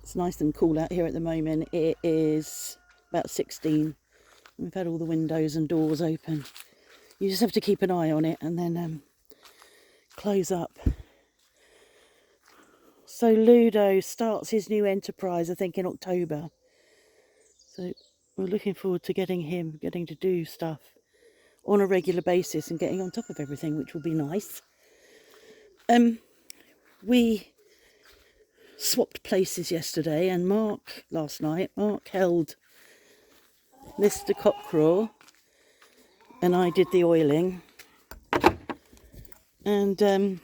It's nice and cool out here at the moment. It is about 16. We've had all the windows and doors open. You just have to keep an eye on it and then close up. So Ludo starts his new enterprise, I think, in October. So we're looking forward to getting to do stuff on a regular basis and getting on top of everything, which will be nice. We swapped places yesterday, and Mark held Mr. Cockerell and I did the oiling. And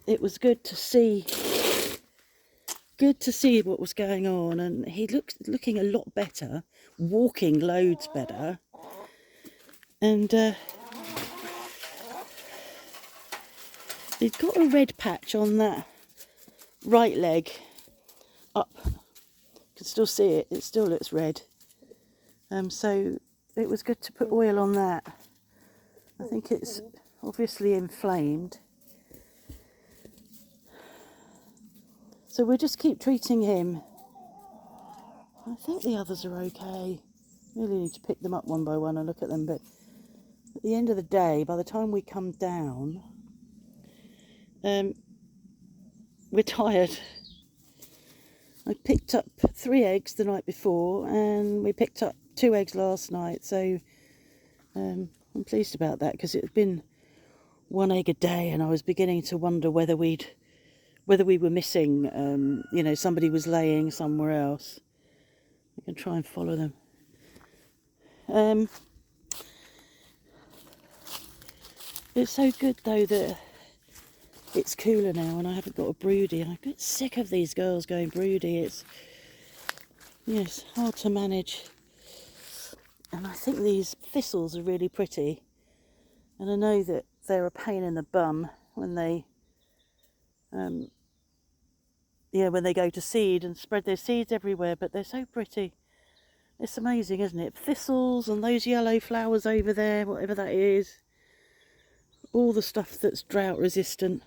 it was good to see what was going on, and he looking a lot better, walking loads better, and he'd got a red patch on that right leg up. You can still see it. It still looks red. So it was good to put oil on that. I think it's obviously inflamed. So we'll just keep treating him. I think the others are okay. Really need to pick them up one by one and look at them, but at the end of the day, by the time we come down, we're tired. I picked up 3 eggs the night before, and we picked up 2 eggs last night, so I'm pleased about that, because it had been 1 egg a day, and I was beginning to wonder whether we were missing, somebody was laying somewhere else. I can try and follow them. It's so good though that it's cooler now and I haven't got a broody. I'm a bit sick of these girls going broody. It's hard to manage. And I think these thistles are really pretty. And I know that they're a pain in the bum when they go to seed and spread their seeds everywhere, but they're so pretty. It's amazing, isn't it? Thistles and those yellow flowers over there, whatever that is. All the stuff that's drought resistant.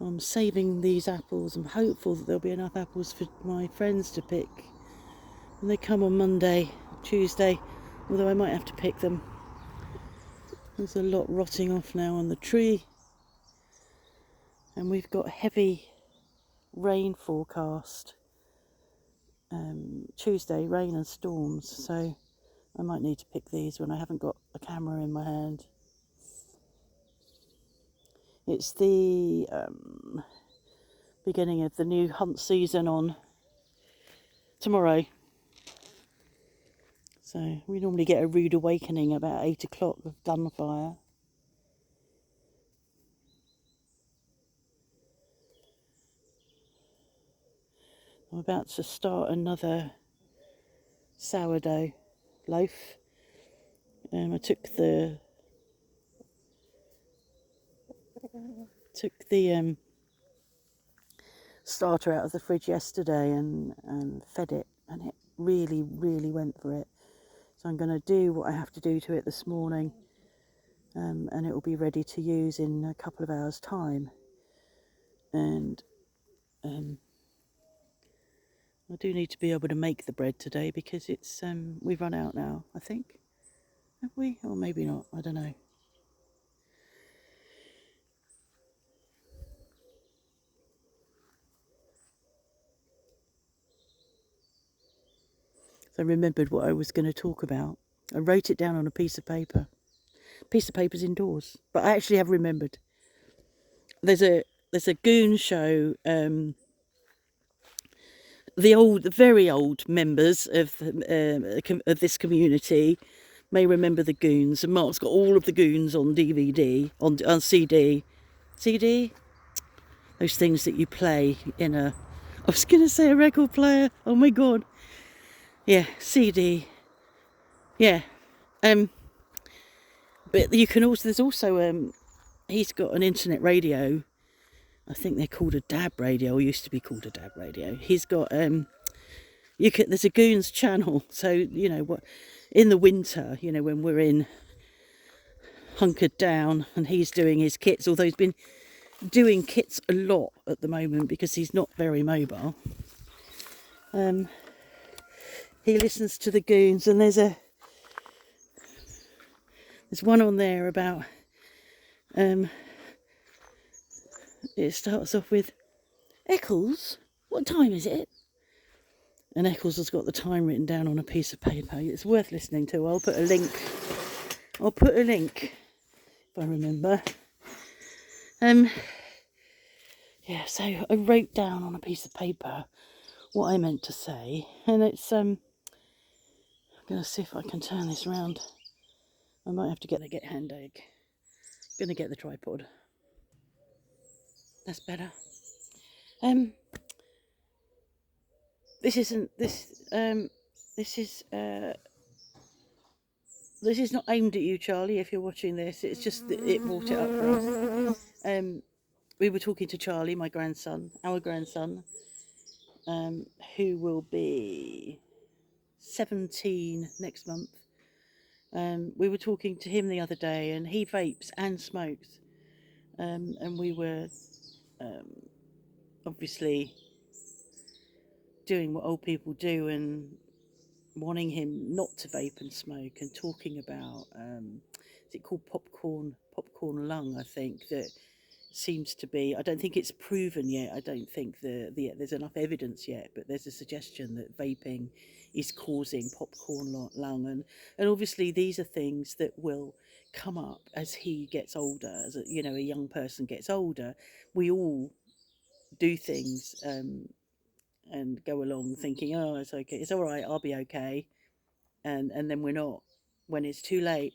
I'm saving these apples. I'm hopeful that there'll be enough apples for my friends to pick when they come on Monday, Tuesday, although I might have to pick them. There's a lot rotting off now on the tree. And we've got heavy rain forecast. Tuesday, rain and storms, so I might need to pick these when I haven't got a camera in my hand. It's the beginning of the new hunt season on tomorrow. So we normally get a rude awakening about 8 o'clock with gunfire. I'm about to start another sourdough loaf. I took the starter out of the fridge yesterday and fed it, and it really went for it. So I'm going to do what I have to do to it this morning, and it will be ready to use in a couple of hours' time. And I do need to be able to make the bread today, because it's we've run out now, I think. Have we? Or maybe not, I don't know. So I remembered what I was going to talk about. I wrote it down on a piece of paper. Piece of paper's indoors, but I actually have remembered. There's a goon show. The very old members of this community may remember the Goons, and Mark's got all of the Goons on DVD, on CD. CD? Those things that you play in I was going to say a record player. Oh my God. Yeah, CD. Yeah. But you can also, there's also, he's got an internet radio. I think they're called a DAB radio, or used to be called a DAB radio. He's got, there's a Goons channel. So, in the winter, when we're in hunkered down and he's doing his kits, although he's been doing kits a lot at the moment because he's not very mobile. He listens to the goons, and there's one on there about it starts off with, "Eccles, what time is it?" And Eccles has got the time written down on a piece of paper. It's worth listening to. I'll put a link if I remember. Yeah, so I wrote down on a piece of paper what I meant to say, and it's I'm gonna see if I can turn this around. I might have to get hand ache. Gonna get the tripod. That's better. This is not aimed at you, Charlie, if you're watching this. It's just that it brought it up for us. We were talking to Charlie, our grandson, who will be 17 next month. We were talking to him the other day, and he vapes and smokes. And we were obviously doing what old people do and wanting him not to vape and smoke, and talking about is it called popcorn lung, I think, that seems to be, I don't think it's proven yet, I don't think there's enough evidence yet, but there's a suggestion that vaping is causing popcorn lung, and obviously these are things that will come up as he gets older, as a young person gets older. We all do things and go along thinking, oh, it's okay, it's all right, I'll be okay, and then we're not when it's too late.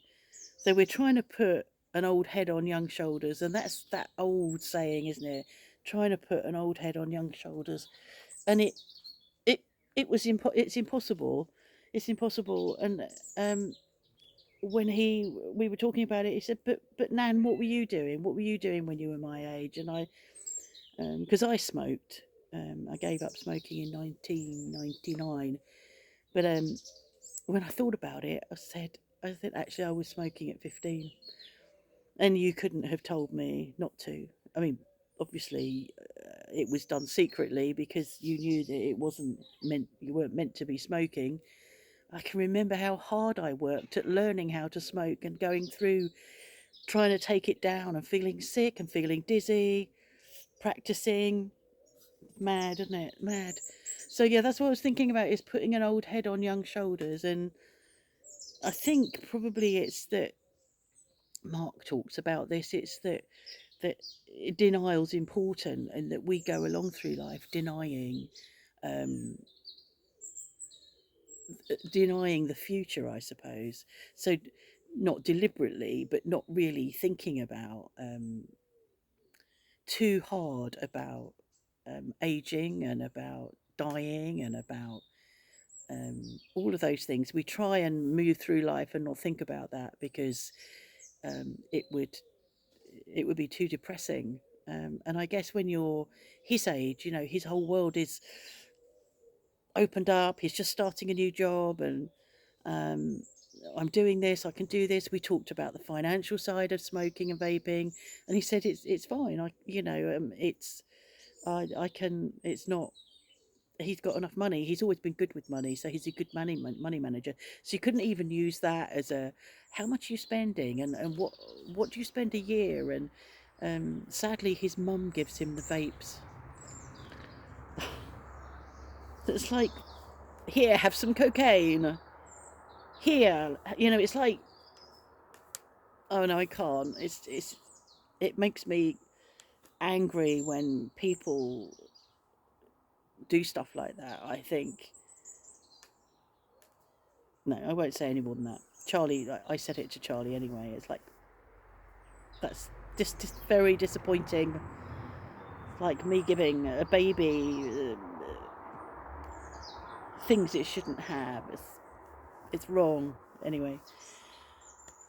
So we're trying to put an old head on young shoulders, and that's that old saying, isn't it? Trying to put an old head on young shoulders, and it's impossible. It's impossible. And when we were talking about it, he said, "But Nan, what were you doing? What were you doing when you were my age?" And I, because I smoked, I gave up smoking in 1999. But when I thought about it, I said actually I was smoking at 15, and you couldn't have told me not to. I mean, obviously, it was done secretly because you knew that you weren't meant to be smoking. I can remember how hard I worked at learning how to smoke and going through trying to take it down and feeling sick and feeling dizzy, practicing. Mad, isn't it? Mad. So yeah, that's what I was thinking about, is putting an old head on young shoulders. And I think probably it's that Mark talks about this. It's that denial's important, and that we go along through life denying the future, I suppose. So not deliberately, but not really thinking about too hard about aging and about dying and about all of those things. We try and move through life and not think about that, because it would be too depressing. And I guess when you're his age, his whole world is opened up. He's just starting a new job, and I'm doing this, I can do this. We talked about the financial side of smoking and vaping, and he said it's fine. I can. It's not. He's got enough money. He's always been good with money, so he's a good money manager. So you couldn't even use that as a how much are you spending, and what do you spend a year. And sadly, his mum gives him the vapes. It's like, here, have some cocaine. Here, it's like, oh no, I can't. It makes me angry when people do stuff like that. I think, no, I won't say any more than that. Charlie, I said it to Charlie anyway. It's like, that's just very disappointing. Like me giving a baby things it shouldn't have. It's wrong. Anyway.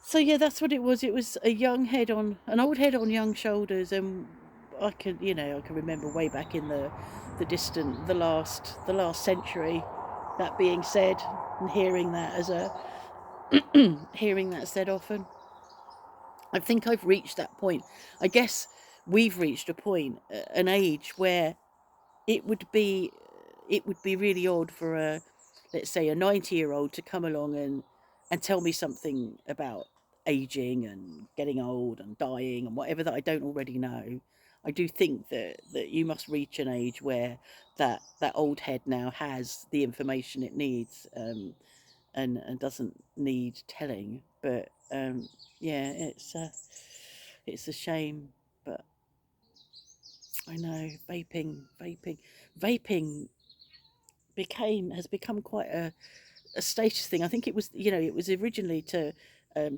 So yeah, that's what it was. It was an old head on young shoulders, and I can remember way back in the last century, that being said, and hearing that hearing that said often. I think I've reached that point. I guess we've reached a point, an age where it would be it would be really odd for a, let's say, a 90-year-old to come along and tell me something about aging and getting old and dying and whatever that I don't already know. I do think that you must reach an age where that old head now has the information it needs, and doesn't need telling. But yeah, it's a shame. But I know vaping has become quite a status thing. I think it was, it was originally to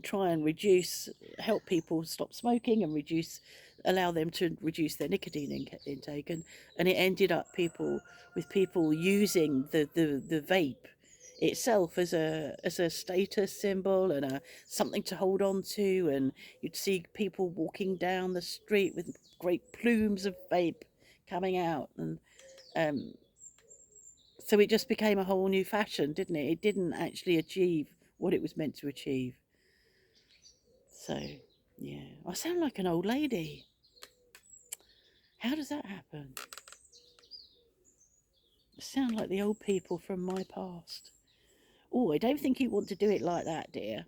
try and help people stop smoking and allow them to reduce their nicotine intake, and it ended up people using the vape itself as a status symbol and something to hold on to, and you'd see people walking down the street with great plumes of vape coming out, and um, so it just became a whole new fashion, didn't it? It didn't actually achieve what it was meant to achieve. So, yeah. I sound like an old lady. How does that happen? I sound like the old people from my past. Oh, I don't think you want to do it like that, dear.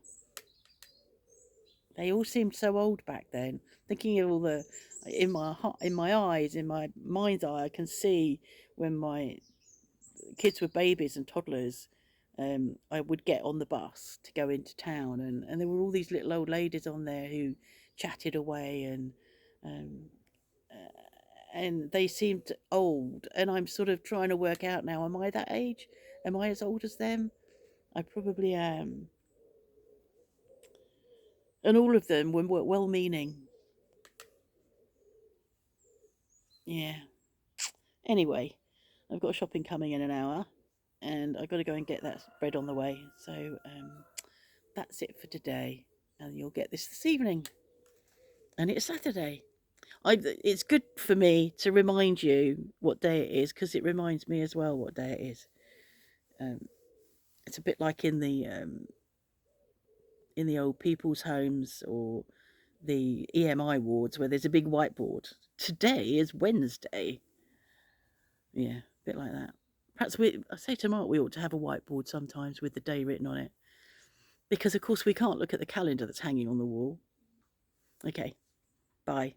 They all seemed so old back then. Thinking of all the in my eyes, in my mind's eye, I can see when my kids were babies and toddlers, I would get on the bus to go into town, and there were all these little old ladies on there who chatted away, um, and they seemed old. And I'm sort of trying to work out now: am I that age? Am I as old as them? I probably am. And all of them were well-meaning. Yeah. Anyway, I've got shopping coming in an hour, and I've got to go and get that bread on the way. So that's it for today, and you'll get this evening. And it's Saturday. It's good for me to remind you what day it is, because it reminds me as well what day it is. Um, it's a bit like in the old people's homes or the EMI wards where there's a big whiteboard. Today is Wednesday. Yeah, a bit like that. Perhaps I say to Mark, we ought to have a whiteboard sometimes with the day written on it, because of course we can't look at the calendar that's hanging on the wall. Okay, bye.